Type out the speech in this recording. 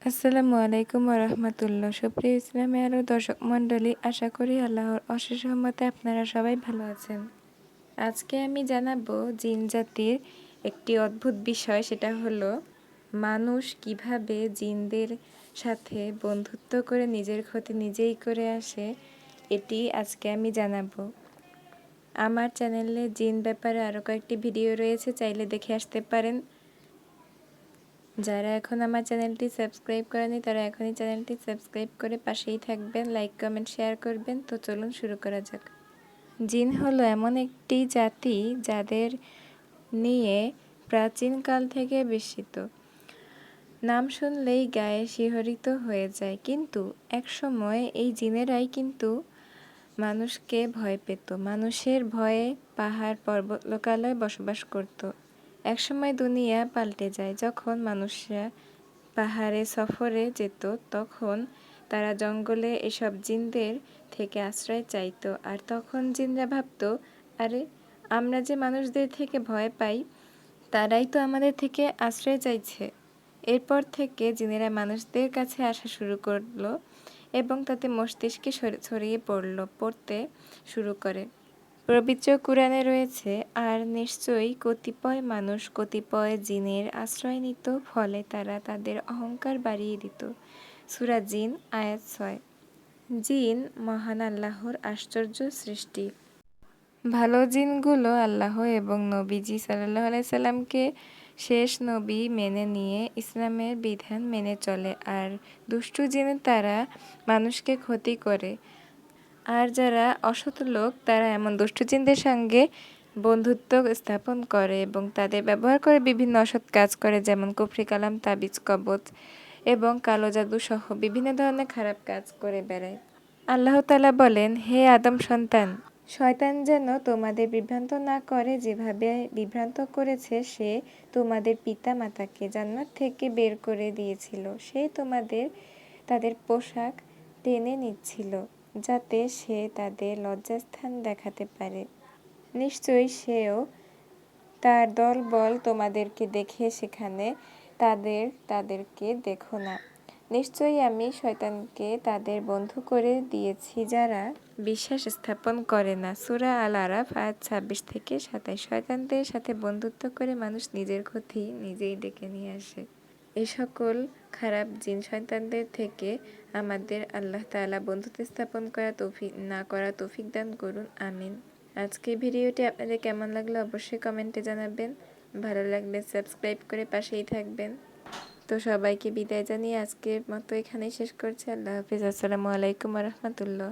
আসসালামু আলাইকুম রাহমাতুল্লাহ। সুপ্রিয় ইসলামী আরও দর্শক মণ্ডলী, আশা করি আল্লাহর অশেষ রহমতে আপনারা সবাই ভালো আছেন। আজকে আমি জানাবো জিন জাতির একটি অদ্ভুত বিষয়, সেটা হলো মানুষ কিভাবে জিনদের সাথে বন্ধুত্ব করে নিজের ক্ষতি নিজেই করে আসে। এটি আজকে আমি জানাবো। আমার চ্যানেলে জিন ব্যাপারে আরও কয়েকটি ভিডিও রয়েছে, চাইলে দেখে আসতে পারেন। যারা এখন আমার চ্যানেলটি সাবস্ক্রাইব করেনি তারা এখনই চ্যানেলটি সাবস্ক্রাইব করে পাশেই থাকবেন, লাইক কমেন্ট শেয়ার করবেন। তো চলুন শুরু করা যাক। জিন হলো এমন একটি জাতি যাদের নিয়ে প্রাচীনকাল থেকে বিস্মিত। নাম শুনলেই গায়ে শিহরিত হয়ে যায়, কিন্তু একসময় এই জিনেরাই কিন্তু মানুষকে ভয় পেত। মানুষের ভয়ে পাহাড় পর্বত লোকালয়ে বসবাস করত। একসময় দুনিয়া পাল্টে যায়। যখন মানুষরা পাহাড়ে সফরে যেত তখন তারা জঙ্গলে এসব জিনদের থেকে আশ্রয় চাইত। আর তখন জিনরা ভাবত, আরে আমরা যে মানুষদের থেকে ভয় পাই, তারাই তো আমাদের থেকে আশ্রয় চাইছে। এরপর থেকে জিনেরা মানুষদের কাছে আসা শুরু করলো এবং তাতে মস্তিষ্কে ছড়িয়ে পড়তে শুরু করে। পবিত্র কুরআনে রয়েছে, আর নিশ্চয়ই কতিপয় মানুষ কতিপয় জিনের আশ্রয় নিত, ফলে তারা তাদের অহংকার বাড়িয়ে দিত। সূরা জিন আয়াত ৬। জিন মহান আল্লাহর আশ্চর্য সৃষ্টি। ভালো জিনগুলো আল্লাহ এবং নবীজি সাল্লাল্লাহু আলাইহি সাল্লামকে শেষ নবী মেনে নিয়ে ইসলামের বিধান মেনে চলে, আর দুষ্টু জিন তারা মানুষকে ক্ষতি করে। আর যারা অসৎ লোক তারা এমন দুষ্টু জিনদের সঙ্গে বন্ধুত্ব স্থাপন করে এবং তাদের ব্যবহার করে বিভিন্ন অসৎ কাজ করে, যেমন কুফরি কালাম, তাবিজ, কবজ এবং কালো জাদু সহ বিভিন্ন ধরনের খারাপ কাজ করে বেড়ায়। আল্লাহ তাআলা বলেন, হে আদম সন্তান, শয়তান যেন তোমাদের বিভ্রান্ত না করে, যেভাবে বিভ্রান্ত করেছে সে তোমাদের পিতা মাতাকে জান্নাত থেকে বের করে দিয়েছিল। সে তাদের পোশাক টেনে নিচ্ছিল যাতে সে তাদের লজ্জাস্থান দেখাতে পারে। নিশ্চয়ই সেও তার দলবল তোমাদেরকে দেখে সেখানে তাদেরকে দেখো না। নিশ্চয়ই আমি শয়তানকে তাদের বন্ধু করে দিয়েছি যারা বিশ্বাস স্থাপন করে না। সূরা আল আরাফ আয়াত ২৬ থেকে ২৭। শয়তানদের সাথে বন্ধুত্ব করে মানুষ নিজের ক্ষতি নিজেই ডেকে নিয়ে আসে। এই সকল খারাপ জিন শয়তানদের থেকে আমাদের আল্লাহ তাআলা বন্ধুত্ব স্থাপন করা তৌফিক দান করুন, আমিন। আজকের ভিডিওটি আপনাদের কেমন লাগলো অবশ্যই কমেন্টে জানাবেন। ভালো লাগলে সাবস্ক্রাইব করে পাশেই থাকবেন। তো সবাইকে বিদায় জানিয়ে আজকের মতো এখানেই শেষ করছি। আল্লাহ হাফিজ। আসসালামু আলাইকুম রাহমাতুল্লাহ।